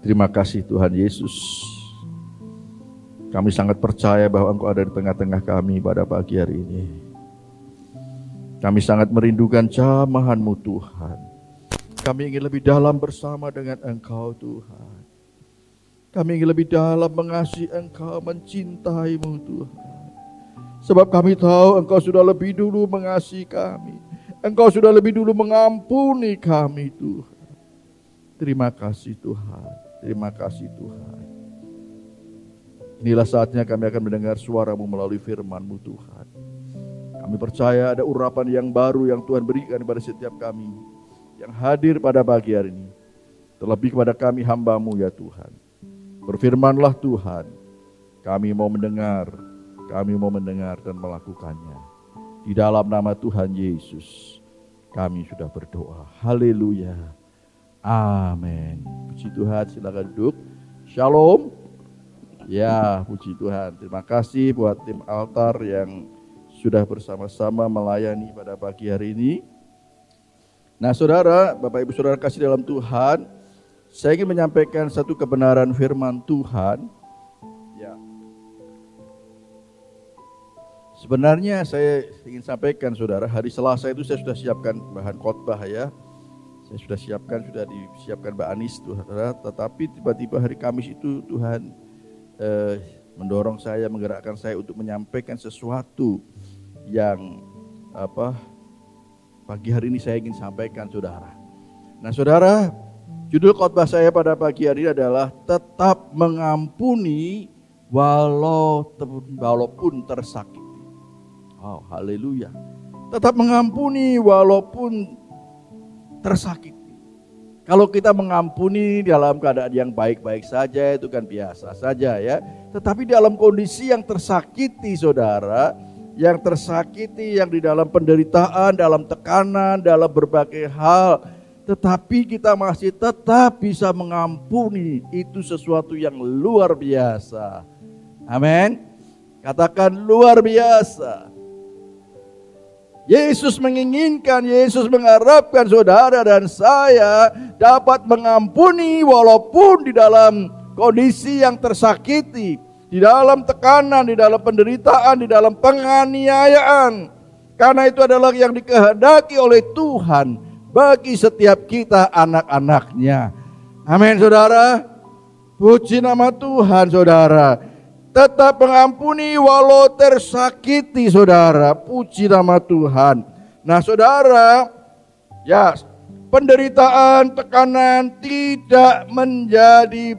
Terima kasih Tuhan Yesus. Kami sangat percaya bahwa Engkau ada di tengah-tengah kami pada pagi hari ini. Kami sangat merindukan jamahan-Mu Tuhan. Kami ingin lebih dalam bersama dengan Engkau Tuhan. Kami ingin lebih dalam mengasihi Engkau, mencintai-Mu Tuhan. Sebab kami tahu Engkau sudah lebih dulu mengasihi kami. Engkau sudah lebih dulu mengampuni kami Tuhan. Terima kasih Tuhan. Terima kasih Tuhan. Inilah saatnya kami akan mendengar suara-Mu melalui firman-Mu Tuhan. Kami percaya ada urapan yang baru yang Tuhan berikan kepada setiap kami yang hadir pada pagi hari ini. Terlebih kepada kami hamba-Mu ya Tuhan. Berfirmanlah Tuhan. Kami mau mendengar dan melakukannya. Di dalam nama Tuhan Yesus kami sudah berdoa. Haleluya. Amin. Puji Tuhan, silakan duduk. Shalom. Ya, puji Tuhan. Terima kasih buat tim altar yang sudah bersama-sama melayani pada pagi hari ini. Nah, saudara, Bapak Ibu Saudara kasih dalam Tuhan, saya ingin menyampaikan satu kebenaran firman Tuhan. Ya. Sebenarnya saya ingin sampaikan, saudara, hari Selasa itu saya sudah siapkan bahan khotbah ya. Saya sudah disiapkan Mbak Anis, saudara. Tetapi tiba-tiba hari Kamis itu Tuhan mendorong saya, menggerakkan saya untuk menyampaikan sesuatu yang pagi hari ini saya ingin sampaikan, saudara. Nah, saudara, judul khotbah saya pada pagi hari ini adalah tetap mengampuni walaupun tersakiti. Oh, haleluya. Tetap mengampuni walaupun tersakiti. Kalau kita mengampuni dalam keadaan yang baik-baik saja itu kan biasa saja ya. Tetapi dalam kondisi yang tersakiti, saudara, yang tersakiti, yang di dalam penderitaan, dalam tekanan, dalam berbagai hal, tetapi kita masih tetap bisa mengampuni, itu sesuatu yang luar biasa. Amin. Katakan luar biasa. Yesus menginginkan, Yesus mengharapkan saudara dan saya dapat mengampuni walaupun di dalam kondisi yang tersakiti, di dalam tekanan, di dalam penderitaan, di dalam penganiayaan. Karena itu adalah yang dikehendaki oleh Tuhan bagi setiap kita anak-anaknya. Amin, saudara. Puji nama Tuhan, saudara. Tetap mengampuni walau tersakiti, saudara. Puji nama Tuhan. Nah, saudara, ya, penderitaan, tekanan tidak menjadi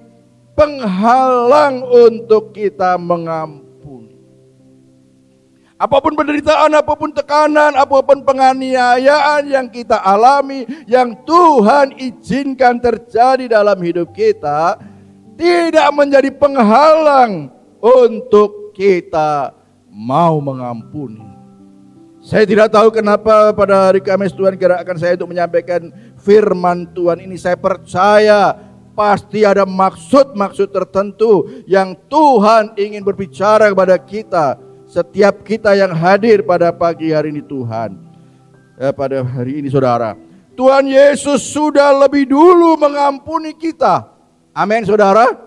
penghalang untuk kita mengampuni. Apapun penderitaan, apapun tekanan, apapun penganiayaan yang kita alami, yang Tuhan izinkan terjadi dalam hidup kita, tidak menjadi penghalang untuk kita mau mengampuni. Saya tidak tahu kenapa pada hari Kamis Tuhan gerakkan saya untuk menyampaikan firman Tuhan ini. Saya percaya pasti ada maksud-maksud tertentu yang Tuhan ingin berbicara kepada kita. Setiap kita yang hadir pada pagi hari ini Tuhan. Pada hari ini saudara. Tuhan Yesus sudah lebih dulu mengampuni kita. Amin, saudara.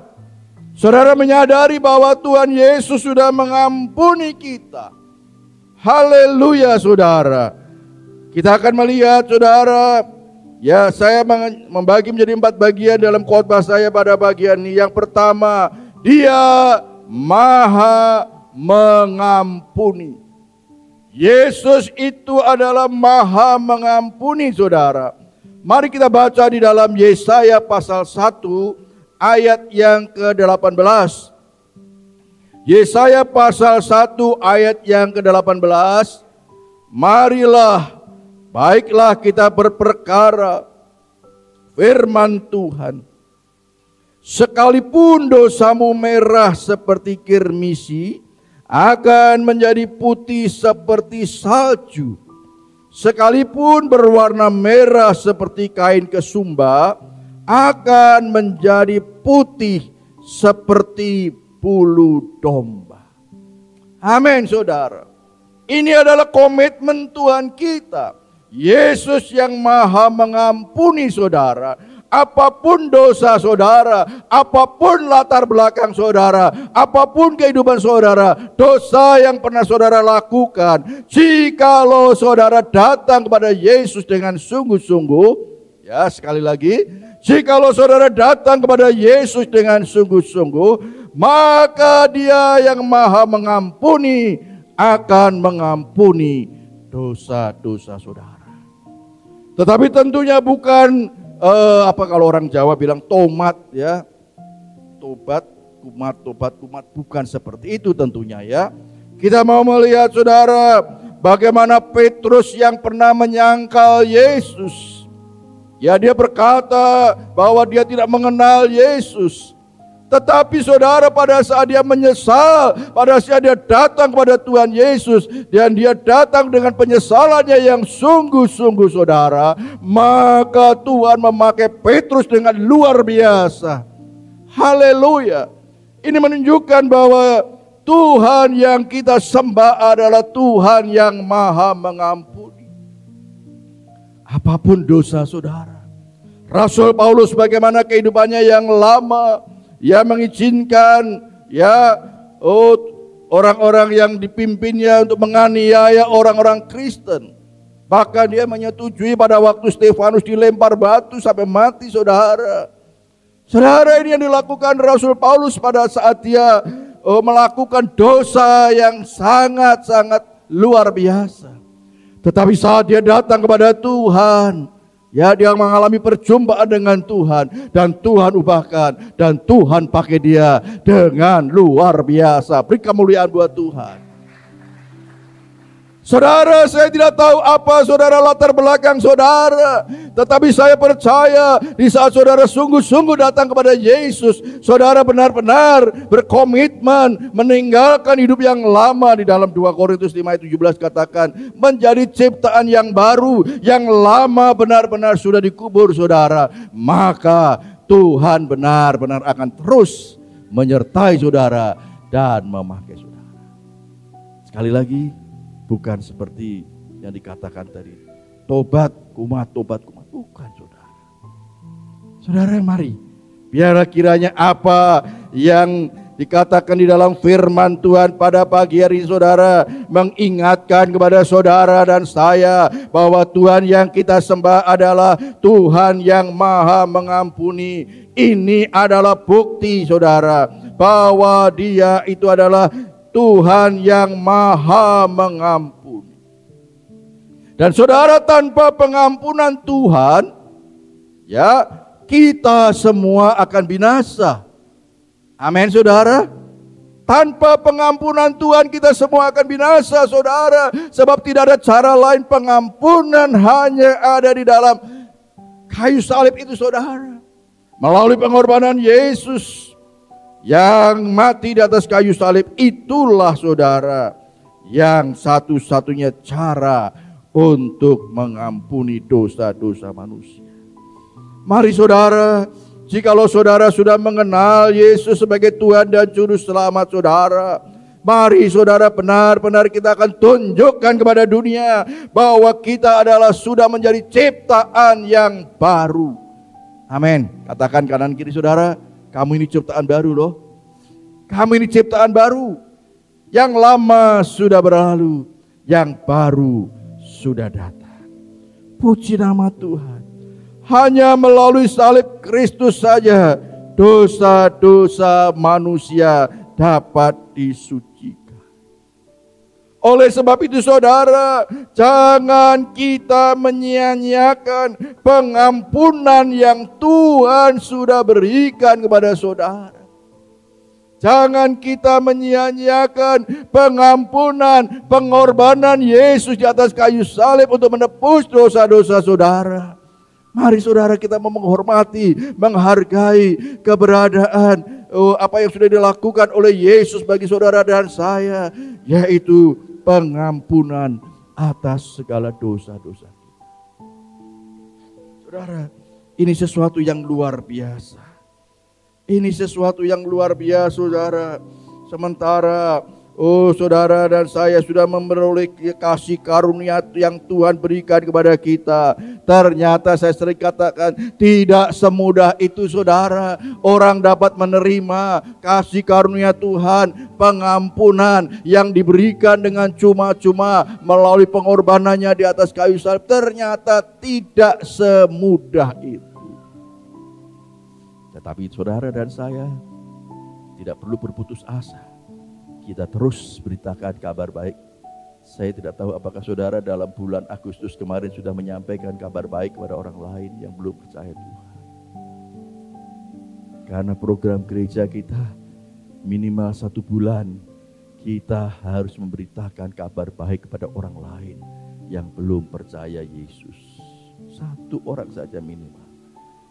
Saudara menyadari bahwa Tuhan Yesus sudah mengampuni kita. Haleluya, saudara. Kita akan melihat, saudara. Ya, saya membagi menjadi 4 bagian dalam khotbah saya pada bagian ini. Yang pertama, Dia Maha mengampuni. Yesus itu adalah Maha mengampuni, saudara. Mari kita baca di dalam Yesaya pasal 1 ayat yang ke-18. Yesaya pasal 1 ayat yang ke-18. Marilah, baiklah kita berperkara firman Tuhan. Sekalipun dosamu merah seperti kirmisi, akan menjadi putih seperti salju. Sekalipun berwarna merah seperti kain kesumba, akan menjadi putih seperti bulu domba. Amin, saudara. Ini adalah komitmen Tuhan kita. Yesus yang Maha mengampuni, saudara, Apapun dosa saudara, apapun latar belakang saudara, apapun kehidupan saudara, dosa yang pernah saudara lakukan, jikalau saudara datang kepada Yesus dengan sungguh-sungguh, ya sekali lagi, jikalau saudara datang kepada Yesus dengan sungguh-sungguh, maka Dia yang Maha Mengampuni akan mengampuni dosa-dosa saudara. Tetapi tentunya bukan kalau orang Jawa bilang tomat ya, tobat, kumat, bukan seperti itu tentunya ya. Kita mau melihat saudara, bagaimana Petrus yang pernah menyangkal Yesus. Ya, dia berkata bahwa dia tidak mengenal Yesus. Tetapi saudara, pada saat dia menyesal, pada saat dia datang kepada Tuhan Yesus, dan dia datang dengan penyesalannya yang sungguh-sungguh saudara, maka Tuhan memakai Petrus dengan luar biasa. Haleluya. Ini menunjukkan bahwa Tuhan yang kita sembah adalah Tuhan yang Maha Mengampuni apapun dosa saudara. Rasul Paulus bagaimana kehidupannya yang lama, ia mengizinkan orang-orang yang dipimpinnya untuk menganiaya orang-orang Kristen. Bahkan dia menyetujui pada waktu Stefanus dilempar batu sampai mati saudara. Saudara, ini yang dilakukan Rasul Paulus pada saat dia melakukan dosa yang sangat-sangat luar biasa. Tetapi saat dia datang kepada Tuhan, ya, dia mengalami perjumpaan dengan Tuhan, dan Tuhan ubahkan, dan Tuhan pakai dia dengan luar biasa. Beri kemuliaan buat Tuhan. Saudara, saya tidak tahu apa saudara latar belakang saudara, tetapi saya percaya di saat saudara sungguh-sungguh datang kepada Yesus, saudara benar-benar berkomitmen meninggalkan hidup yang lama. Di dalam 2 Korintus 5 ayat 17 katakan, menjadi ciptaan yang baru, yang lama benar-benar sudah dikubur saudara. Maka Tuhan benar-benar akan terus menyertai saudara dan memakai saudara. Sekali lagi, bukan seperti yang dikatakan tadi, tobat kumat. Bukan saudara. Saudara, mari, biarlah kiranya apa yang dikatakan di dalam firman Tuhan pada pagi hari saudara mengingatkan kepada saudara dan saya bahwa Tuhan yang kita sembah adalah Tuhan yang Maha Mengampuni. Ini adalah bukti saudara bahwa Dia itu adalah Tuhan yang Maha Mengampuni. Dan saudara, tanpa pengampunan Tuhan, ya, kita semua akan binasa. Amin saudara. Tanpa pengampunan Tuhan kita semua akan binasa saudara. Sebab tidak ada cara lain, pengampunan hanya ada di dalam kayu salib itu saudara. Melalui pengorbanan Yesus yang mati di atas kayu salib, itulah saudara yang satu-satunya cara untuk mengampuni dosa-dosa manusia. Mari saudara, jikalau saudara sudah mengenal Yesus sebagai Tuhan dan Juru Selamat saudara, mari saudara benar-benar kita akan tunjukkan kepada dunia bahwa kita adalah sudah menjadi ciptaan yang baru. Amin. Katakan kanan kiri saudara, kamu ini ciptaan baru loh. Kamu ini ciptaan baru. Yang lama sudah berlalu, yang baru sudah datang. Puji nama Tuhan. Hanya melalui salib Kristus saja dosa-dosa manusia dapat disucikan. Oleh sebab itu saudara, jangan kita menyia-nyiakan pengampunan yang Tuhan sudah berikan kepada saudara. Jangan kita menyia-nyiakan pengampunan, pengorbanan Yesus di atas kayu salib untuk menebus dosa-dosa saudara. Mari saudara kita menghormati, menghargai keberadaan apa yang sudah dilakukan oleh Yesus bagi saudara dan saya, yaitu pengampunan atas segala dosa-dosa kita. Saudara, ini sesuatu yang luar biasa. Ini sesuatu yang luar biasa saudara. Sementara Oh, saudara dan saya sudah memperoleh kasih karunia yang Tuhan berikan kepada kita. Ternyata saya sering katakan, tidak semudah itu saudara. Orang dapat menerima kasih karunia Tuhan, pengampunan yang diberikan dengan cuma-cuma melalui pengorbanannya di atas kayu salib. Ternyata tidak semudah itu. Tetapi saudara dan saya tidak perlu berputus asa. Kita terus beritakan kabar baik. Saya tidak tahu apakah saudara dalam bulan Agustus kemarin sudah menyampaikan kabar baik kepada orang lain yang belum percaya Tuhan. Karena program gereja kita minimal 1 bulan kita harus memberitakan kabar baik kepada orang lain yang belum percaya Yesus. 1 orang saja minimal.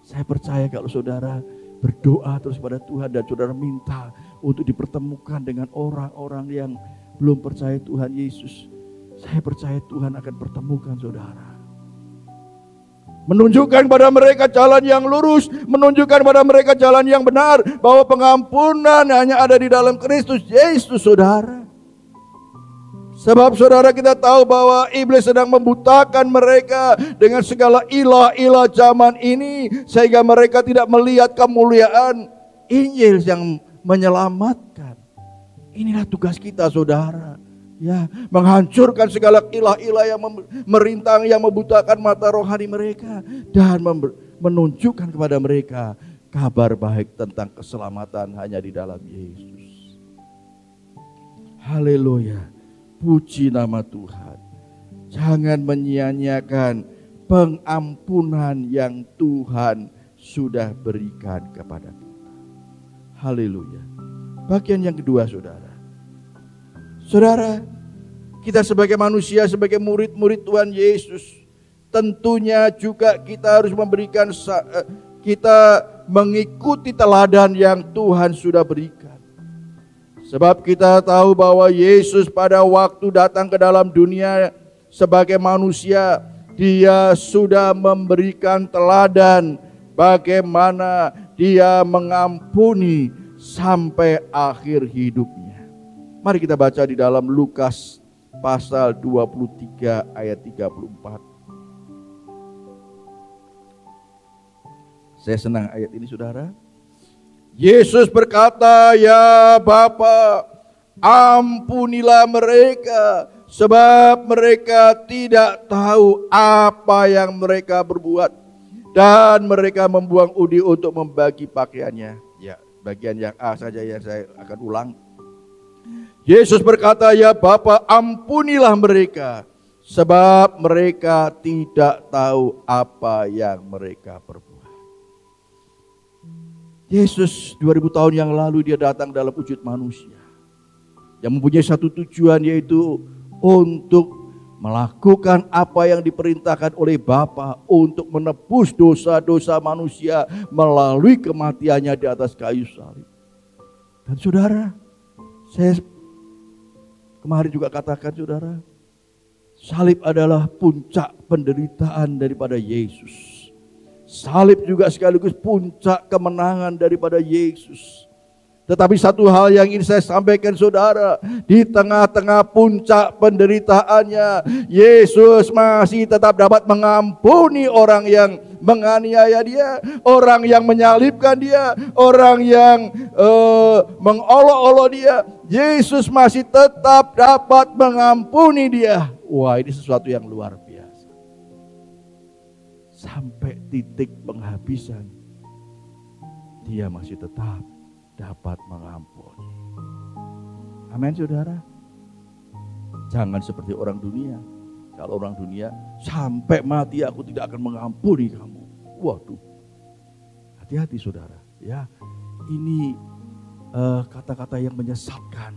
Saya percaya kalau saudara berdoa terus pada Tuhan dan saudara minta untuk dipertemukan dengan orang-orang yang belum percaya Tuhan Yesus, saya percaya Tuhan akan pertemukan saudara. Menunjukkan pada mereka jalan yang lurus, menunjukkan pada mereka jalan yang benar, bahwa pengampunan hanya ada di dalam Kristus Yesus saudara. Sebab saudara kita tahu bahwa iblis sedang membutakan mereka dengan segala ilah-ilah zaman ini, sehingga mereka tidak melihat kemuliaan Injil yang menyelamatkan. Inilah tugas kita saudara, ya, menghancurkan segala ilah-ilah yang merintang, yang membutakan mata rohani mereka, dan menunjukkan kepada mereka kabar baik tentang keselamatan hanya di dalam Yesus. Haleluya. Puji nama Tuhan. Jangan menyia-nyiakan pengampunan yang Tuhan sudah berikan kepada kita. Haleluya. Bagian yang kedua saudara. Saudara, kita sebagai manusia, sebagai murid-murid Tuhan Yesus, tentunya juga kita harus memberikan, kita mengikuti teladan yang Tuhan sudah berikan. Sebab kita tahu bahwa Yesus pada waktu datang ke dalam dunia sebagai manusia, Dia sudah memberikan teladan bagaimana Dia mengampuni sampai akhir hidupnya. Mari kita baca di dalam Lukas pasal 23 ayat 34. Saya senang ayat ini saudara. Yesus berkata, "Ya Bapa, ampunilah mereka, sebab mereka tidak tahu apa yang mereka berbuat." Dan mereka membuang udi untuk membagi pakaiannya. Ya, bagian yang A saja yang saya akan ulang. Yesus berkata, "Ya Bapa, ampunilah mereka, sebab mereka tidak tahu apa yang mereka berbuat." Yesus 2000 tahun yang lalu Dia datang dalam wujud manusia yang mempunyai satu tujuan, yaitu untuk melakukan apa yang diperintahkan oleh Bapa untuk menebus dosa-dosa manusia melalui kematiannya di atas kayu salib. Dan saudara, saya kemarin juga katakan saudara, salib adalah puncak penderitaan daripada Yesus. Salib juga sekaligus puncak kemenangan daripada Yesus. Tetapi satu hal yang ingin saya sampaikan saudara, di tengah-tengah puncak penderitaannya, Yesus masih tetap dapat mengampuni orang yang menganiaya Dia, orang yang menyalibkan Dia, orang yang mengolok-olok Dia. Yesus masih tetap dapat mengampuni dia. Wah, ini sesuatu yang luar biasa. Sampai titik penghabisan, Dia masih tetap dapat mengampuni. Amin saudara. Jangan seperti orang dunia. Kalau orang dunia, sampai mati aku tidak akan mengampuni kamu. Waduh, hati-hati saudara. Ya, ini kata-kata yang menyesatkan.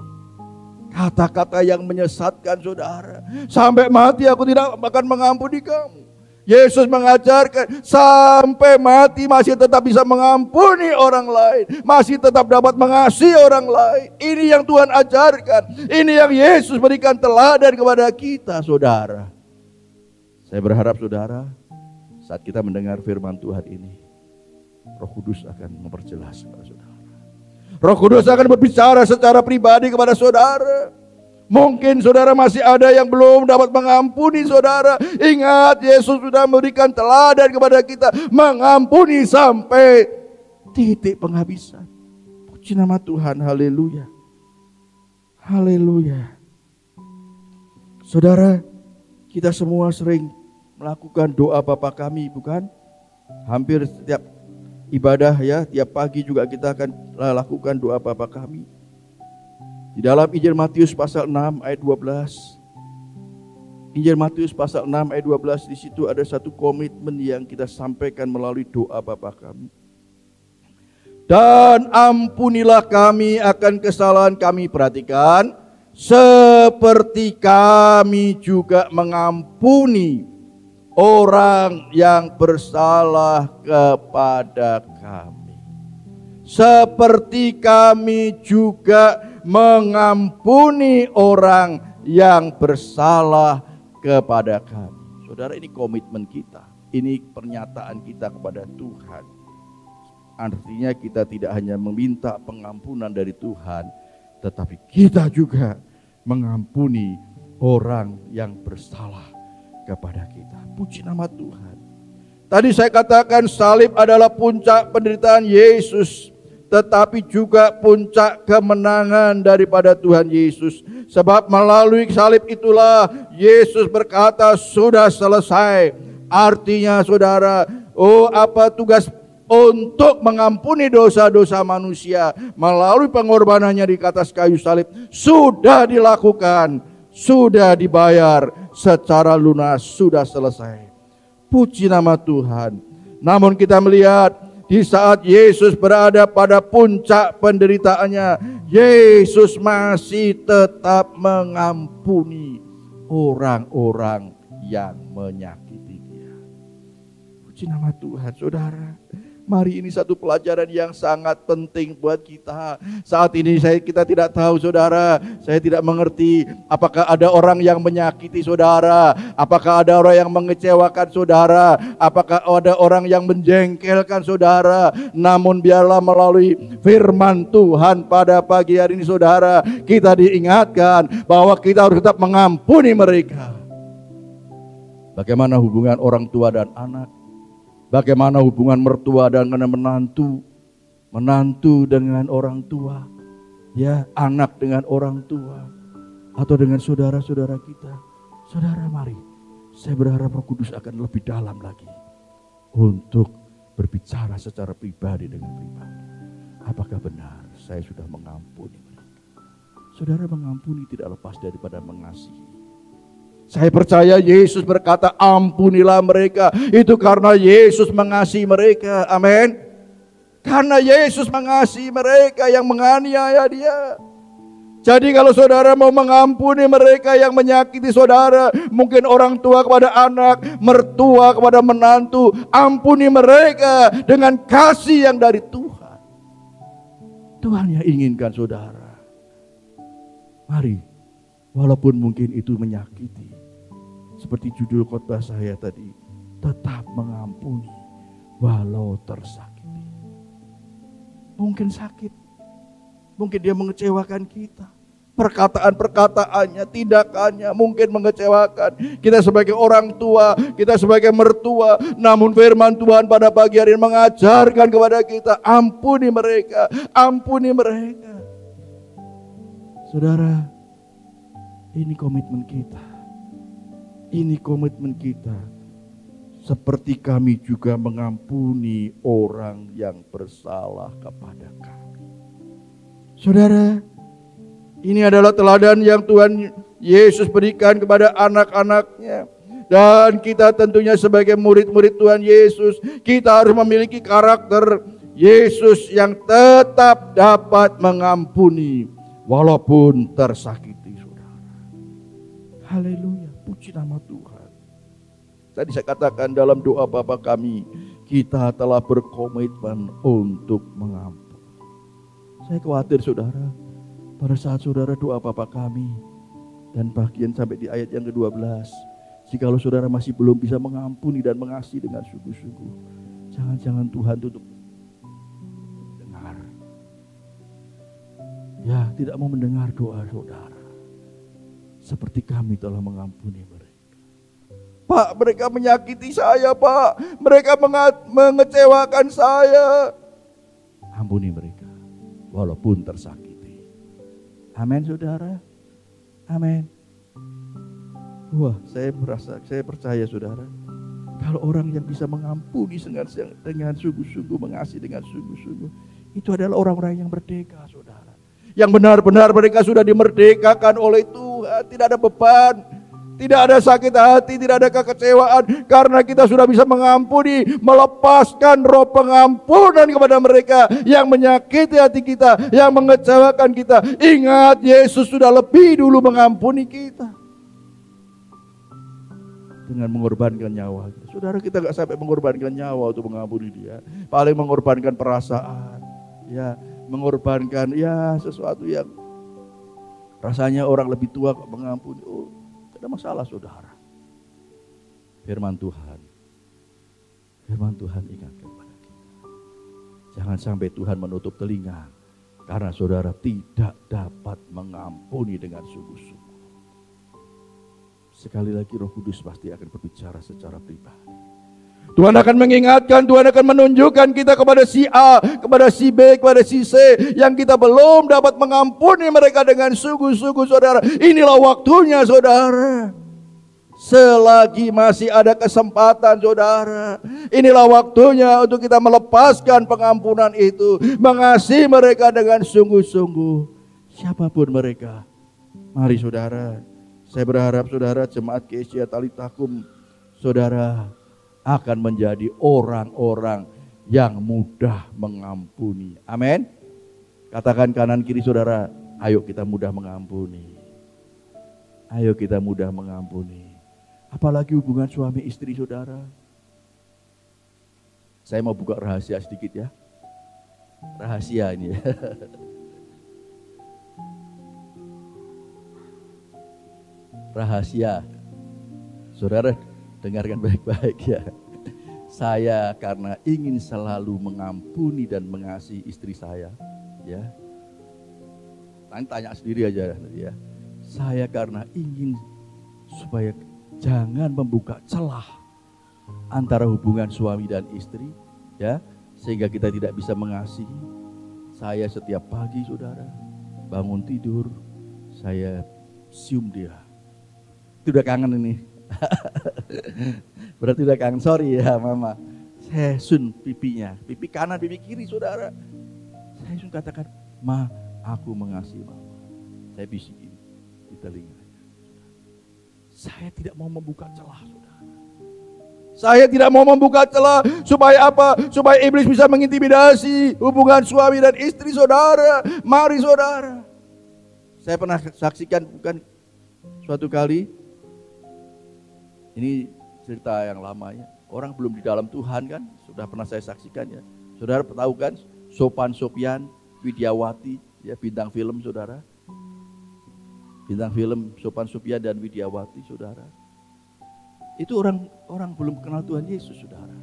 Kata-kata yang menyesatkan saudara. Sampai mati aku tidak akan mengampuni kamu. Yesus mengajarkan sampai mati masih tetap bisa mengampuni orang lain, masih tetap dapat mengasihi orang lain. Ini yang Tuhan ajarkan. Ini yang Yesus berikan teladan kepada kita saudara. Saya berharap saudara, saat kita mendengar firman Tuhan ini, Roh Kudus akan memperjelas kepada saudara. Roh Kudus akan berbicara secara pribadi kepada saudara. Mungkin saudara masih ada yang belum dapat mengampuni saudara. Ingat, Yesus sudah memberikan teladan kepada kita, mengampuni sampai titik penghabisan. Puji nama Tuhan, haleluya. Haleluya. Saudara, kita semua sering melakukan doa Bapa kami, bukan? Hampir setiap ibadah ya, tiap pagi juga kita akan lakukan doa Bapa kami. Di dalam Injil Matius pasal 6 ayat 12. Injil Matius pasal 6 ayat 12, di situ ada satu komitmen yang kita sampaikan melalui doa Bapa kami. Dan ampunilah kami akan kesalahan kami, perhatikan, seperti kami juga mengampuni orang yang bersalah kepada kami. Seperti kami juga mengampuni orang yang bersalah kepada kami. Saudara, ini komitmen kita. Ini pernyataan kita kepada Tuhan. Artinya kita tidak hanya meminta pengampunan dari Tuhan, tetapi kita juga mengampuni orang yang bersalah kepada kita. Puji nama Tuhan. Tadi saya katakan salib adalah puncak penderitaan Yesus, tetapi juga puncak kemenangan daripada Tuhan Yesus. Sebab melalui salib itulah Yesus berkata, sudah selesai. Artinya saudara, apa tugas untuk mengampuni dosa-dosa manusia melalui pengorbanannya di atas kayu salib sudah dilakukan, sudah dibayar secara lunas, sudah selesai. Puji nama Tuhan. Namun kita melihat di saat Yesus berada pada puncak penderitaannya, Yesus masih tetap mengampuni orang-orang yang menyakiti dia. Puji nama Tuhan, saudara. Mari, ini satu pelajaran yang sangat penting buat kita. Saat ini kita tidak tahu saudara, saya tidak mengerti apakah ada orang yang menyakiti saudara, apakah ada orang yang mengecewakan saudara, apakah ada orang yang menjengkelkan saudara. Namun biarlah melalui firman Tuhan pada pagi hari ini saudara, kita diingatkan bahwa kita harus tetap mengampuni mereka. Bagaimana hubungan orang tua dan anak? Bagaimana hubungan mertua dengan menantu, menantu dengan orang tua, ya, anak dengan orang tua, atau dengan saudara-saudara kita. Saudara, mari, saya berharap Roh Kudus akan lebih dalam lagi untuk berbicara secara pribadi dengan pribadi. Apakah benar saya sudah mengampuni mereka? Saudara, mengampuni tidak lepas daripada mengasihi. Saya percaya Yesus berkata ampunilah mereka. Itu karena Yesus mengasihi mereka. Amin. Karena Yesus mengasihi mereka yang menganiaya dia. Jadi kalau saudara mau mengampuni mereka yang menyakiti saudara, mungkin orang tua kepada anak, mertua kepada menantu, ampuni mereka dengan kasih yang dari Tuhan. Tuhan yang inginkan saudara. Mari, walaupun mungkin itu menyakiti, seperti judul khotbah saya tadi, tetap mengampuni walau tersakiti. Mungkin sakit, mungkin dia mengecewakan kita. Perkataan-perkataannya, tindakannya mungkin mengecewakan. Kita sebagai orang tua, kita sebagai mertua, namun firman Tuhan pada pagi hari ini mengajarkan kepada kita, ampuni mereka, ampuni mereka. Saudara, ini komitmen kita. Ini komitmen kita. Seperti kami juga mengampuni orang yang bersalah kepada kami. Saudara, ini adalah teladan yang Tuhan Yesus berikan kepada anak-anaknya. Dan kita tentunya sebagai murid-murid Tuhan Yesus, kita harus memiliki karakter Yesus yang tetap dapat mengampuni walaupun tersakiti, saudara. Haleluya. Puji nama Tuhan. Tadi saya katakan dalam doa Bapa kami, kita telah berkomitmen untuk mengampuni. Saya khawatir saudara, pada saat saudara doa Bapa kami, dan bagian sampai di ayat yang ke-12, jikalau saudara masih belum bisa mengampuni dan mengasihi dengan sungguh-sungguh, jangan-jangan Tuhan tutup dengar. Ya, tidak mau mendengar doa saudara. seperti kami telah mengampuni mereka. Pak, mereka menyakiti saya, Pak. Mereka mengecewakan saya. Ampuni mereka, walaupun tersakiti. Amin, saudara. Amin. Wah, saya percaya, saudara. Kalau orang yang bisa mengampuni dengan sungguh-sungguh, mengasihi dengan sungguh-sungguh, itu adalah orang-orang yang merdeka, saudara. Yang benar-benar mereka sudah dimerdekakan oleh Tuhan. Tidak ada beban, tidak ada sakit hati, tidak ada kekecewaan. Karena kita sudah bisa mengampuni, melepaskan roh pengampunan kepada mereka yang menyakiti hati kita, yang mengecewakan kita. Ingat, Yesus sudah lebih dulu mengampuni kita dengan mengorbankan nyawa. Saudara, kita gak sampai mengorbankan nyawa untuk mengampuni dia. Paling mengorbankan perasaan, ya, mengorbankan ya sesuatu yang rasanya orang lebih tua kok mengampuni. Oh, tidak ada masalah, saudara. Firman Tuhan ingatkan pada kita. Jangan sampai Tuhan menutup telinga karena saudara tidak dapat mengampuni dengan sungguh-sungguh. Sekali lagi Roh Kudus pasti akan berbicara secara pribadi. Tuhan akan mengingatkan, Tuhan akan menunjukkan kita kepada si A, kepada si B, kepada si C yang kita belum dapat mengampuni mereka dengan sungguh-sungguh, saudara. Inilah waktunya, saudara. Selagi masih ada kesempatan, saudara. Inilah waktunya untuk kita melepaskan pengampunan itu, mengasihi mereka dengan sungguh-sungguh, siapapun mereka. Mari, saudara. Saya berharap, saudara, jemaat Gereja Talitakum, saudara, akan menjadi orang-orang yang mudah mengampuni. Amin. Katakan kanan kiri, saudara, ayo kita mudah mengampuni. Ayo kita mudah mengampuni. Apalagi hubungan suami istri, saudara. Saya mau buka rahasia sedikit, ya. Rahasia ini, ya. Rahasia. Saudara, dengarkan baik-baik, ya. Saya karena ingin selalu mengampuni dan mengasihi istri saya, ya. Tanya sendiri aja, ya. Saya karena ingin supaya jangan membuka celah antara hubungan suami dan istri, ya, sehingga kita tidak bisa mengasihi. Saya setiap pagi, saudara, bangun tidur, saya cium dia. Itu udah kangen ini. Berarti udah kangen, sorry ya mama. Saya sun pipinya, pipi kanan, pipi kiri, saudara. Saya sun katakan, ma, aku mengasihi mama. Saya bisikin di telinganya. Saya tidak mau membuka celah, saudara. Saya tidak mau membuka celah supaya apa? Supaya iblis bisa mengintimidasi hubungan suami dan istri, saudara. Mari, saudara. Saya pernah saksikan, bukan suatu kali. Ini cerita yang lama, ya. Orang belum di dalam Tuhan kan, sudah pernah saya saksikan, ya. Saudara tahu kan, Sopan Sopian, Widyawati, ya, bintang film, saudara. Bintang film Sopan Sopian dan Widyawati, saudara. Itu orang belum kenal Tuhan Yesus, saudara.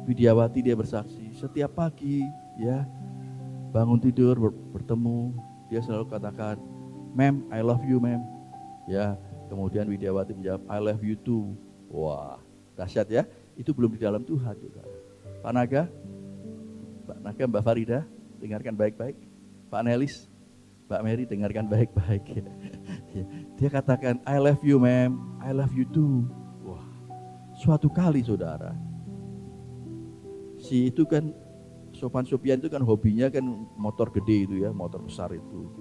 Widyawati dia bersaksi setiap pagi, ya, bangun tidur bertemu, dia selalu katakan, "Ma'am, I love you, ma'am." Ya. Kemudian Widyawati menjawab, I love you too. Wah, dahsyat, ya. Itu belum di dalam Tuhan, saudara. Pak Naga, Mbak Farida, dengarkan baik-baik. Pak Nelis, Mbak Mary, dengarkan baik-baik. Dia katakan, I love you, ma'am. I love you too. Wah, suatu kali, saudara, si itu kan, Sopan Sopian itu kan hobinya kan motor gede itu, ya, motor besar itu.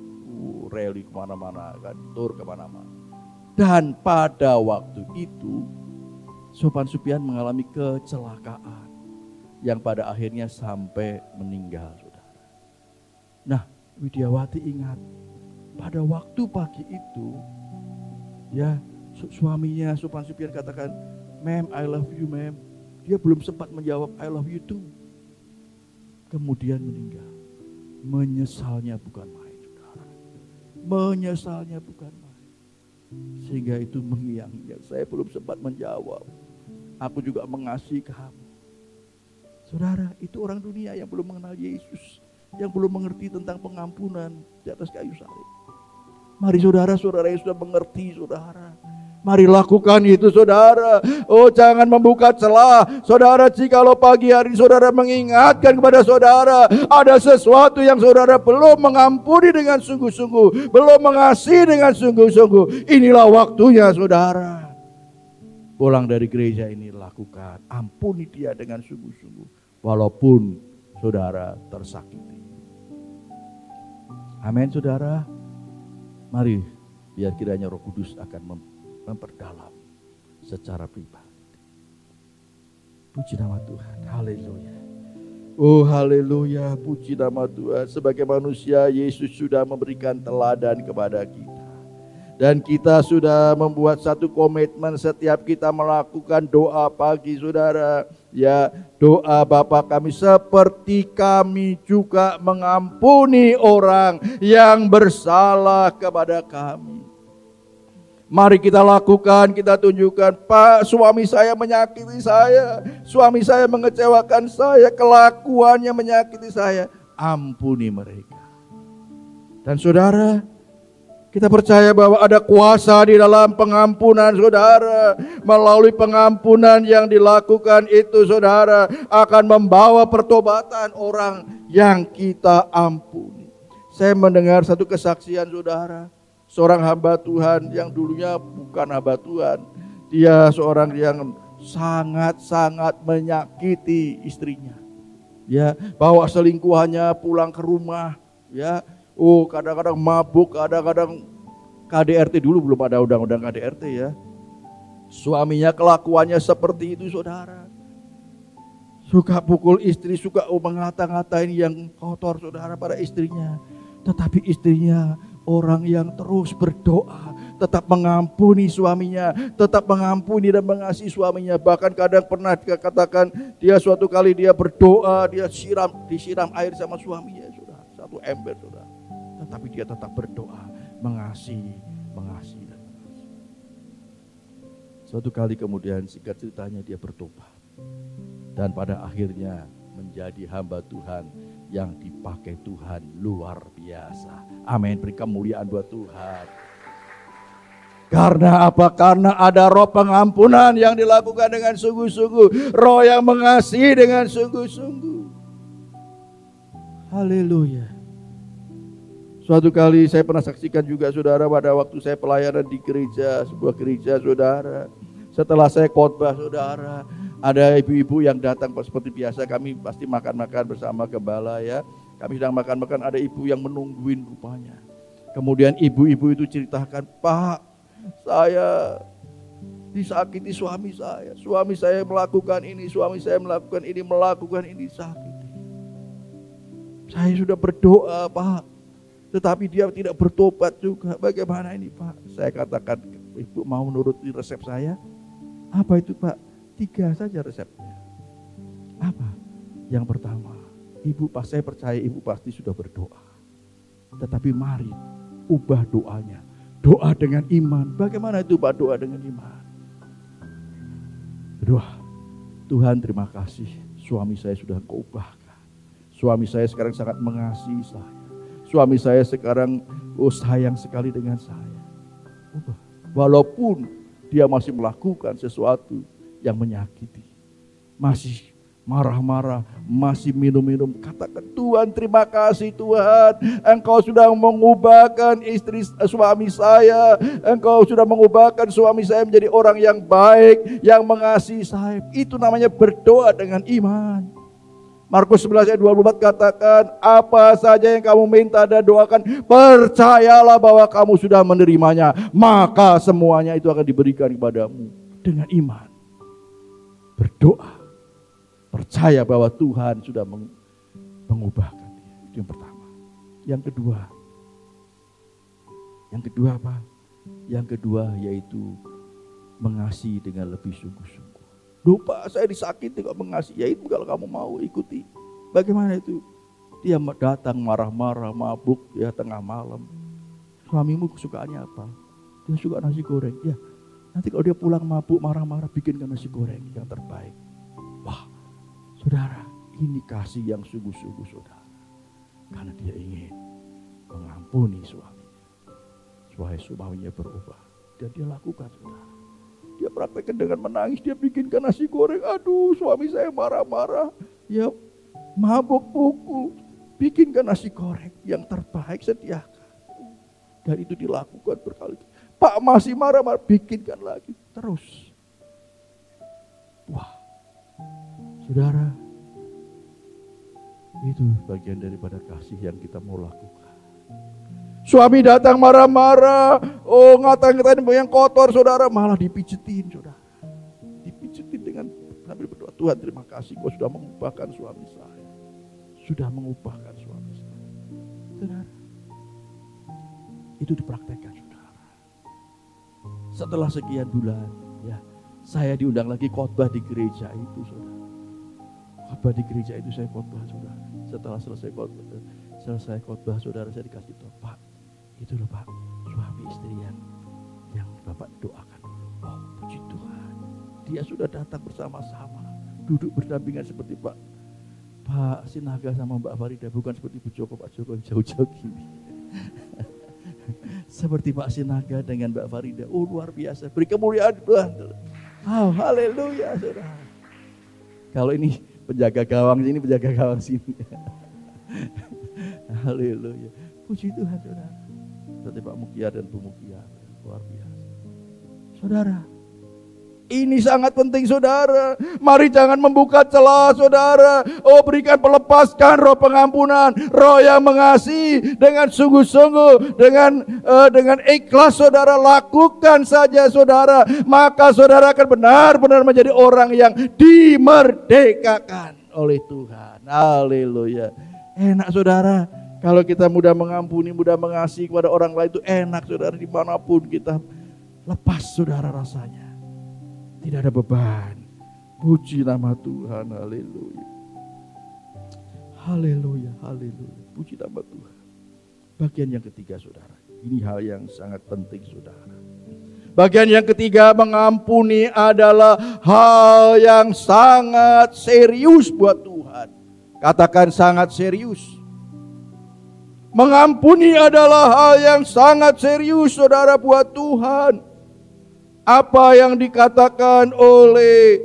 Rally kemana-mana, kan, tur kemana-mana. Dan pada waktu itu Sopan Sopian mengalami kecelakaan yang pada akhirnya sampai meninggal, saudara. Nah, Widyawati ingat pada waktu pagi itu, ya, suaminya Sopan Sopian katakan, "Ma'am, I love you, ma'am." Dia belum sempat menjawab I love you too. Kemudian meninggal. Menyesalnya bukan main, saudara. Menyesalnya bukan main. Sehingga itu mengiang-ngiang, saya belum sempat menjawab. Aku juga mengasihi kamu. Saudara, itu orang dunia yang belum mengenal Yesus, yang belum mengerti tentang pengampunan di atas kayu salib. Mari saudara-saudara yang sudah mengerti, saudara. Mari lakukan itu, saudara. Oh, jangan membuka celah. Saudara, jikalau pagi hari saudara mengingatkan kepada saudara, ada sesuatu yang saudara belum mengampuni dengan sungguh-sungguh, belum mengasihi dengan sungguh-sungguh, inilah waktunya, saudara. Pulang dari gereja ini, lakukan. Ampuni dia dengan sungguh-sungguh, walaupun saudara tersakiti. Amin, saudara. Mari, biar kiranya Roh Kudus akan memperdalam secara pribadi. Puji nama Tuhan. Haleluya. Oh, haleluya. Puji nama Tuhan. Sebagai manusia, Yesus sudah memberikan teladan kepada kita. Dan kita sudah membuat satu komitmen setiap kita melakukan doa pagi, saudara. Ya, doa Bapa kami, seperti kami juga mengampuni orang yang bersalah kepada kami. Mari kita lakukan, kita tunjukkan, Pak, suami saya menyakiti saya, suami saya mengecewakan saya, kelakuannya menyakiti saya. Ampuni mereka. Dan saudara, kita percaya bahwa ada kuasa di dalam pengampunan, saudara. Melalui pengampunan yang dilakukan itu, saudara, akan membawa pertobatan orang yang kita ampuni. Saya mendengar satu kesaksian, saudara. Seorang hamba Tuhan yang dulunya bukan hamba Tuhan. Dia seorang yang sangat-sangat menyakiti istrinya. Ya, bawa selingkuhannya pulang ke rumah. Ya, kadang-kadang mabuk, kadang-kadang KDRT, dulu belum ada undang-undang KDRT ya. Suaminya kelakuannya seperti itu, saudara. Suka pukul istri, suka mengata-ngatain yang kotor, saudara, pada istrinya. Tetapi istrinya orang yang terus berdoa, tetap mengampuni suaminya, tetap mengampuni dan mengasihi suaminya. Bahkan kadang pernah dikatakan dia suatu kali dia berdoa, dia disiram air sama suaminya, saudara, satu ember, saudara. Tetapi dia tetap berdoa, mengasihi dan mengasihi. Suatu kali kemudian, singkat ceritanya, dia bertobat. Dan pada akhirnya menjadi hamba Tuhan yang dipakai Tuhan luar biasa. Amin. Beri kemuliaan buat Tuhan. Karena apa? Karena ada roh pengampunan yang dilakukan dengan sungguh-sungguh. Roh yang mengasihi dengan sungguh-sungguh. Haleluya. Suatu kali saya pernah saksikan juga, saudara, pada waktu saya pelayanan di gereja, sebuah gereja, saudara. Setelah saya khotbah, saudara, ada ibu-ibu yang datang seperti biasa, kami pasti makan-makan bersama gembala ya. Kami sedang makan-makan, ada ibu yang menungguin rupanya. Kemudian ibu-ibu itu ceritakan, Pak, saya disakiti suami saya. Suami saya melakukan ini, suami saya melakukan ini, sakiti. Saya sudah berdoa, Pak, tetapi dia tidak bertobat juga. Bagaimana ini, Pak? Saya katakan, ibu mau nuruti resep saya? Apa itu, Pak? 3 saja resepnya. Apa? Yang pertama, saya percaya ibu pasti sudah berdoa. Tetapi mari ubah doanya. Doa dengan iman. Bagaimana itu, Pak, doa dengan iman? Kedua, Tuhan terima kasih, suami saya sudah Engkau ubahkan. Suami saya sekarang sangat mengasihi saya. Suami saya sekarang sayang sekali dengan saya. Ubah. Walaupun dia masih melakukan sesuatu yang menyakiti, masih marah-marah, masih minum-minum. Katakan, Tuhan terima kasih, Tuhan, Engkau sudah mengubahkan suami saya. Engkau sudah mengubahkan suami saya menjadi orang yang baik, yang mengasihi saya. Itu namanya berdoa dengan iman. Markus 11 ayat 24 katakan, apa saja yang kamu minta dan doakan, percayalah bahwa kamu sudah menerimanya, maka semuanya itu akan diberikan kepadamu. Dengan iman, berdoa, percaya bahwa Tuhan sudah mengubahkan dia. Itu yang pertama. Yang kedua apa? Yang kedua yaitu mengasihi dengan lebih sungguh-sungguh. Lupa, saya disakiti kok mengasihi. Ya itu kalau kamu mau ikuti. Bagaimana itu? Dia datang marah-marah, mabuk ya tengah malam. Suamimu kesukaannya apa? Dia suka nasi goreng. Ya, nanti kalau dia pulang mabuk, marah-marah, bikinkan nasi goreng yang terbaik. Wah, saudara, ini kasih yang sungguh-sungguh, saudara. Karena dia ingin mengampuni suaminya. supaya suaminya berubah. Dan dia lakukan, saudara. Dia praktekkan dengan menangis, dia bikinkan nasi goreng. Aduh, suami saya marah-marah. Ya, mabuk pukul. Bikinkan nasi goreng yang terbaik, sediakan. Dan itu dilakukan berkali-kali. Pak masih marah-marah, bikinkan lagi. Terus. Wah, saudara, itu bagian daripada kasih yang kita mau lakukan. Suami datang marah-marah, ngatain yang kotor, saudara, malah dipijetin, saudara. Dipijetin dengan sambil berdoa, Tuhan terima kasih, kau sudah mengubahkan suami saya. Sudah mengubahkan suami saya. Saudara, itu dipraktekkan, saudara. Setelah sekian bulan, ya, saya diundang lagi khotbah di gereja itu, saudara. Khotbah di gereja itu saya khotbah, saudara. Setelah selesai khotbah, saudara, saya dikasih tahu, Pak, itu loh Pak, suami istri yang Bapak doakan. Oh, puji Tuhan, dia sudah datang bersama-sama, duduk berdampingan seperti Pak Sinaga sama Mbak Farida, bukan seperti Pak Joko jauh-jauh gini. Seperti Pak Sinaga dengan Mbak Farida, luar biasa, beri kemuliaan Tuhan. Oh, haleluya, saudara. Kalau ini penjaga gawang sini, penjaga gawang sini. Haleluya. Puji Tuhan, saudara. Seperti Pak Mukia dan Bu Mukia, luar biasa. Saudara, ini sangat penting, saudara. Mari jangan membuka celah, saudara. Berikan, lepaskan roh pengampunan, roh yang mengasihi dengan sungguh-sungguh, dengan ikhlas, saudara. Lakukan saja, saudara. Maka saudara akan benar-benar menjadi orang yang dimerdekakan oleh Tuhan. Haleluya. Enak, saudara. Kalau kita mudah mengampuni, mudah mengasihi kepada orang lain, itu enak, saudara. Dimanapun kita lepas, saudara, rasanya. Tidak ada beban. Puji nama Tuhan. Haleluya. Haleluya. Haleluya. Puji nama Tuhan. Bagian yang ketiga, saudara. Ini hal yang sangat penting, saudara. Bagian yang ketiga, mengampuni adalah hal yang sangat serius buat Tuhan. Katakan sangat serius. Mengampuni adalah hal yang sangat serius, saudara, buat Tuhan. Apa yang dikatakan oleh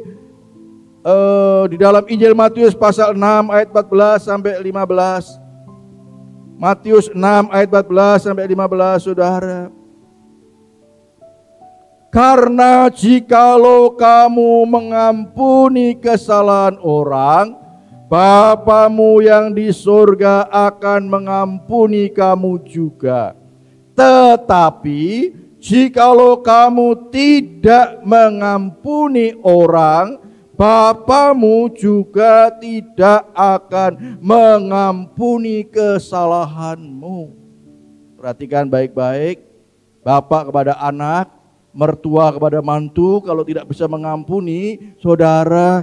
di dalam Injil Matius pasal 6 ayat 14 sampai 15. Matius 6 ayat 14 sampai 15, saudara. Karena jikalau kamu mengampuni kesalahan orang, Bapamu yang di surga akan mengampuni kamu juga. Tetapi jikalau kamu tidak mengampuni orang, Bapamu juga tidak akan mengampuni kesalahanmu. Perhatikan baik-baik. Bapak kepada anak, mertua kepada mantu, kalau tidak bisa mengampuni, saudara,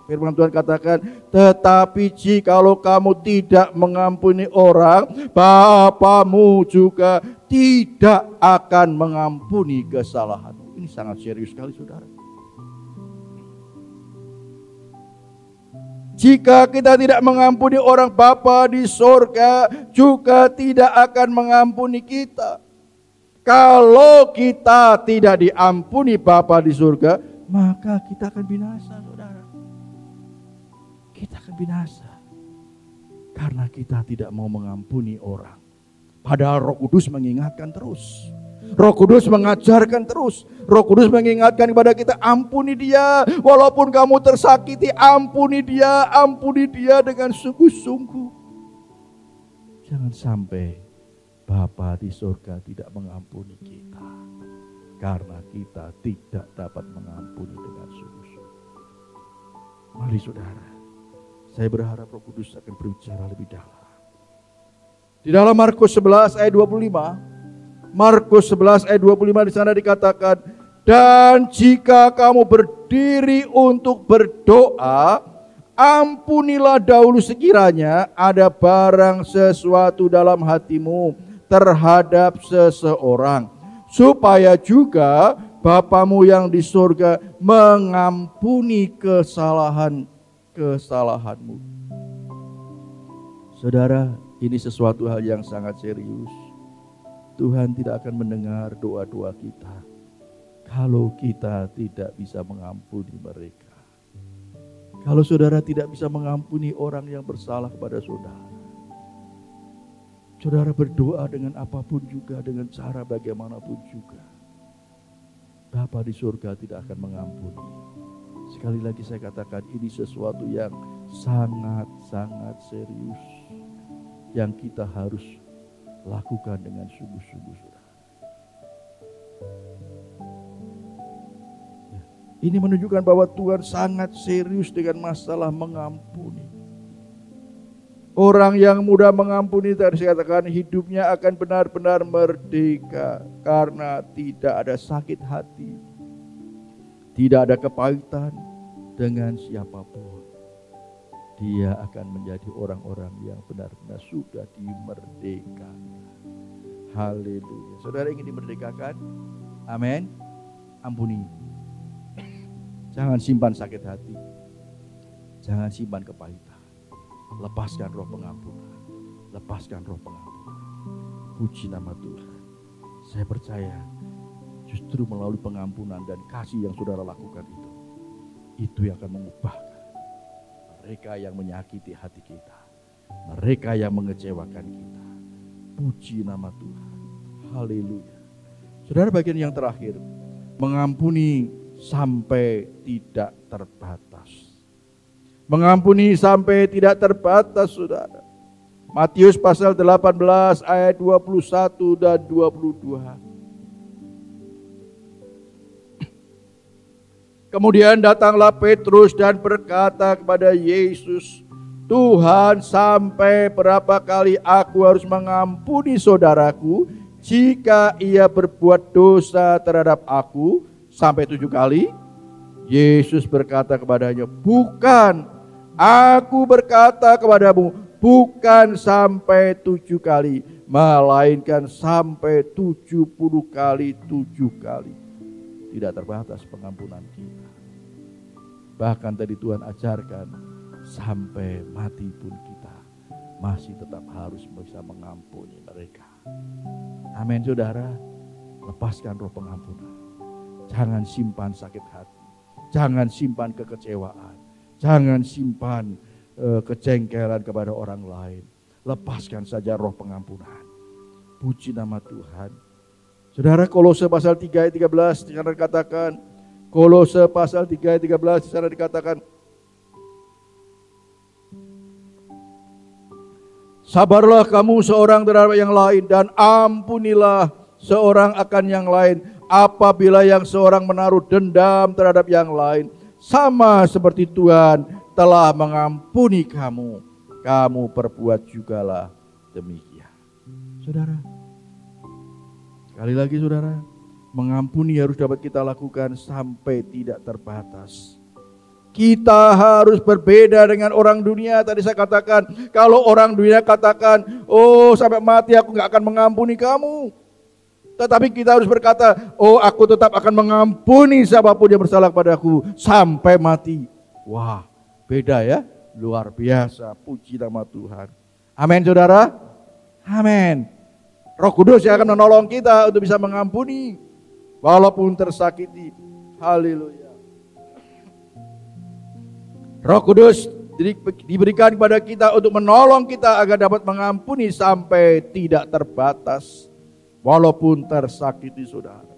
firman Tuhan katakan, tetapi jikalau kamu tidak mengampuni orang, Bapamu juga tidak akan mengampuni kesalahanmu. Ini sangat serius sekali, saudara. Jika kita tidak mengampuni orang, Bapa di surga juga tidak akan mengampuni kita. Kalau kita tidak diampuni Bapa di surga, maka kita akan binasa, saudara. Kita akan binasa. Karena kita tidak mau mengampuni orang. Padahal Roh Kudus mengingatkan terus. Roh Kudus mengajarkan terus. Roh Kudus mengingatkan kepada kita, ampuni dia. Walaupun kamu tersakiti, ampuni dia dengan sungguh-sungguh. Jangan sampai Bapa di surga tidak mengampuni kita. Karena kita tidak dapat mengampuni dengan sungguh-sungguh. Mari saudara, saya berharap Roh Kudus akan berbicara lebih dalam. Di dalam Markus 11 ayat 25, Markus 11 ayat 25 di sana dikatakan, dan jika kamu berdiri untuk berdoa, ampunilah dahulu sekiranya ada barang sesuatu dalam hatimu terhadap seseorang, supaya juga Bapamu yang di surga mengampuni kesalahanmu. Saudara, ini sesuatu hal yang sangat serius. Tuhan tidak akan mendengar doa-doa kita kalau kita tidak bisa mengampuni mereka. Kalau saudara tidak bisa mengampuni orang yang bersalah kepada saudara, saudara berdoa dengan apapun juga, dengan cara bagaimanapun juga, Bapa di surga tidak akan mengampuni. Sekali lagi saya katakan, ini sesuatu yang sangat-sangat serius yang kita harus lakukan dengan sungguh-sungguh, saudara. Ini menunjukkan bahwa Tuhan sangat serius dengan masalah mengampuni. Orang yang mudah mengampuni, tadi saya katakan, hidupnya akan benar-benar merdeka karena tidak ada sakit hati, tidak ada kepahitan dengan siapapun. Dia akan menjadi orang-orang yang benar-benar sudah dimerdekakan. Haleluya. Saudara ingin dimerdekakan? Amin. Ampuni. Jangan simpan sakit hati. Jangan simpan kepahitan. Lepaskan roh pengampunan. Lepaskan roh pengampunan. Puji nama Tuhan. Saya percaya justru melalui pengampunan dan kasih yang saudara lakukan itu yang akan mengubahkan mereka yang menyakiti hati kita, mereka yang mengecewakan kita. Puji nama Tuhan. Haleluya. Saudara, bagian yang terakhir, mengampuni sampai tidak terbatas. Mengampuni sampai tidak terbatas, saudara. Matius pasal 18 ayat 21 dan 22. Kemudian datanglah Petrus dan berkata kepada Yesus, Tuhan, sampai berapa kali aku harus mengampuni saudaraku jika ia berbuat dosa terhadap aku? Sampai 7 kali? Yesus berkata kepadanya, bukan, aku berkata kepadamu, bukan sampai 7 kali, melainkan sampai 70 kali 7 kali. Tidak terbatas pengampunan kita. Bahkan tadi Tuhan ajarkan, sampai mati pun kita masih tetap harus bisa mengampuni mereka. Amin, saudara. Lepaskan roh pengampunan. Jangan simpan sakit hati. Jangan simpan kekecewaan. Jangan simpan kejengkelan kepada orang lain. Lepaskan saja roh pengampunan. Puji nama Tuhan. Saudara, Kolose pasal 3 ayat 13 di sana dikatakan, Kolose pasal 3 ayat 13 di sana dikatakan, sabarlah kamu seorang terhadap yang lain dan ampunilah seorang akan yang lain apabila yang seorang menaruh dendam terhadap yang lain, sama seperti Tuhan telah mengampuni kamu, kamu perbuat jugalah demikian. Saudara, sekali lagi saudara, mengampuni harus dapat kita lakukan sampai tidak terbatas. Kita harus berbeda dengan orang dunia. Tadi saya katakan, kalau orang dunia katakan, oh sampai mati aku gak akan mengampuni kamu. Tetapi kita harus berkata, oh aku tetap akan mengampuni siapapun yang bersalah kepadaku sampai mati. Wah, beda ya, luar biasa. Puji nama Tuhan. Amin, saudara. Amin. Roh Kudus yang akan menolong kita untuk bisa mengampuni walaupun tersakiti. Haleluya. Roh Kudus diberikan kepada kita untuk menolong kita agar dapat mengampuni sampai tidak terbatas walaupun tersakiti, saudara.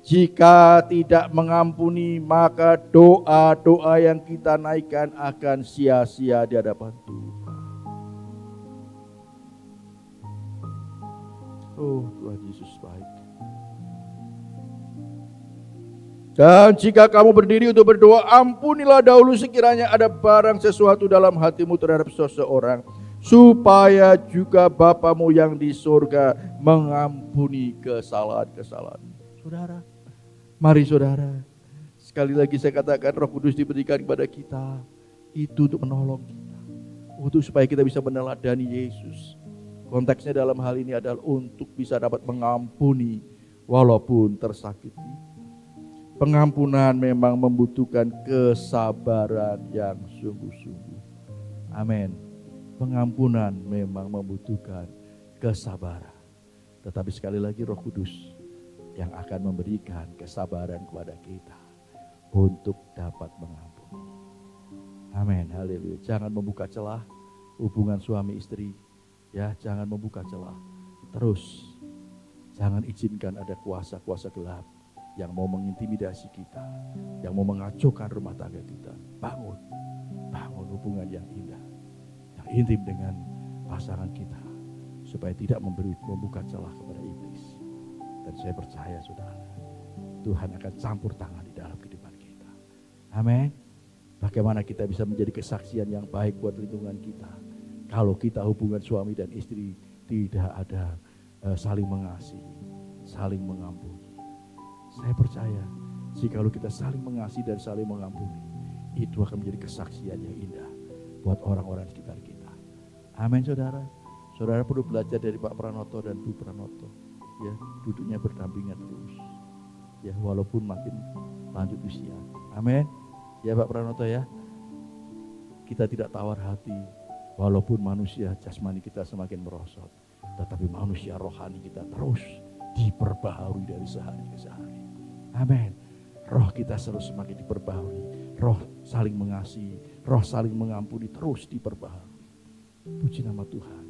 Jika tidak mengampuni, maka doa-doa yang kita naikkan akan sia-sia di hadapan Tuhan. Oh, Tuhan Yesus baik. Dan jika kamu berdiri untuk berdoa, ampunilah dahulu sekiranya ada barang sesuatu dalam hatimu terhadap seseorang, supaya juga Bapamu yang di surga mengampuni kesalahan-kesalahan. Saudara, mari saudara, sekali lagi saya katakan, Roh Kudus diberikan kepada kita itu untuk menolong kita, untuk supaya kita bisa meneladani Yesus. Konteksnya dalam hal ini adalah untuk bisa dapat mengampuni walaupun tersakiti. Pengampunan memang membutuhkan kesabaran yang sungguh-sungguh. Amin. Pengampunan memang membutuhkan kesabaran. Tetapi sekali lagi Roh Kudus yang akan memberikan kesabaran kepada kita untuk dapat mengampuni. Amin, haleluya. Jangan membuka celah hubungan suami istri, ya, jangan membuka celah. Terus jangan izinkan ada kuasa-kuasa gelap yang mau mengintimidasi kita, yang mau mengacaukan rumah tangga kita. Bangun hubungan yang indah, yang intim dengan pasangan kita, supaya tidak membuka celah kepada iblis. Dan saya percaya saudara, Tuhan akan campur tangan di dalam kehidupan kita. Amin. Bagaimana kita bisa menjadi kesaksian yang baik buat lingkungan kita, kalau kita hubungan suami dan istri tidak ada saling mengasihi, saling mengampuni. Saya percaya, jikalau kita saling mengasihi dan saling mengampuni, itu akan menjadi kesaksian yang indah buat orang-orang di sekitar kita. Amin saudara. Saudara perlu belajar dari Pak Pranoto dan Bu Pranoto. Ya, duduknya berdampingan terus. Ya, walaupun makin lanjut usia. Amin. Ya Pak Pranoto ya. Kita tidak tawar hati walaupun manusia jasmani kita semakin merosot, tetapi manusia rohani kita terus diperbaharui dari sehari ke sehari. Amin. Roh kita terus semakin diperbaharui. Roh saling mengasihi, roh saling mengampuni terus diperbaharui. Puji nama Tuhan.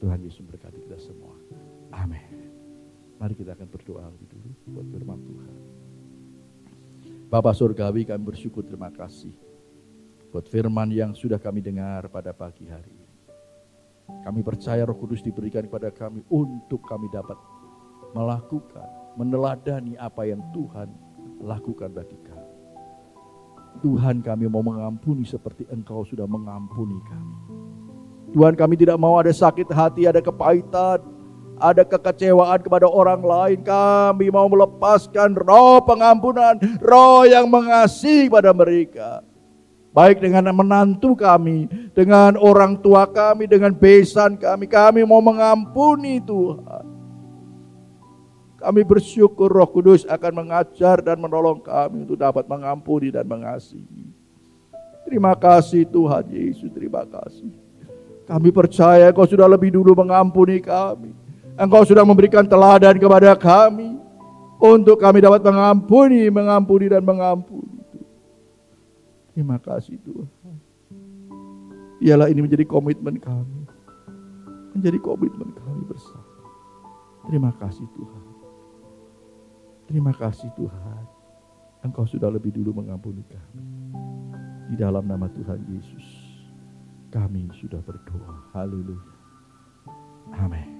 Tuhan Yesus memberkati kita semua. Amin. Mari kita akan berdoa lebih dulu buat firman Tuhan. Bapa Surgawi, kami bersyukur, terima kasih buat firman yang sudah kami dengar pada pagi hari ini. Kami percaya Roh Kudus diberikan kepada kami untuk kami dapat melakukan, meneladani apa yang Tuhan lakukan bagi kami. Tuhan, kami mau mengampuni seperti Engkau sudah mengampuni kami. Tuhan, kami tidak mau ada sakit hati, ada kepahitan, ada kekecewaan kepada orang lain. Kami mau melepaskan roh pengampunan, roh yang mengasihi pada mereka. Baik dengan menantu kami, dengan orang tua kami, dengan besan kami. Kami mau mengampuni Tuhan. Kami bersyukur Roh Kudus akan mengajar dan menolong kami untuk dapat mengampuni dan mengasihi. Terima kasih Tuhan Yesus, terima kasih. Kami percaya Engkau sudah lebih dulu mengampuni kami. Engkau sudah memberikan teladan kepada kami untuk kami dapat mengampuni dan mengampuni. Terima kasih Tuhan. Biarlah ini menjadi komitmen kami. Menjadi komitmen kami bersama. Terima kasih Tuhan. Terima kasih Tuhan. Engkau sudah lebih dulu mengampuni kami. Di dalam nama Tuhan Yesus, kami sudah berdoa. Haleluya. Amin.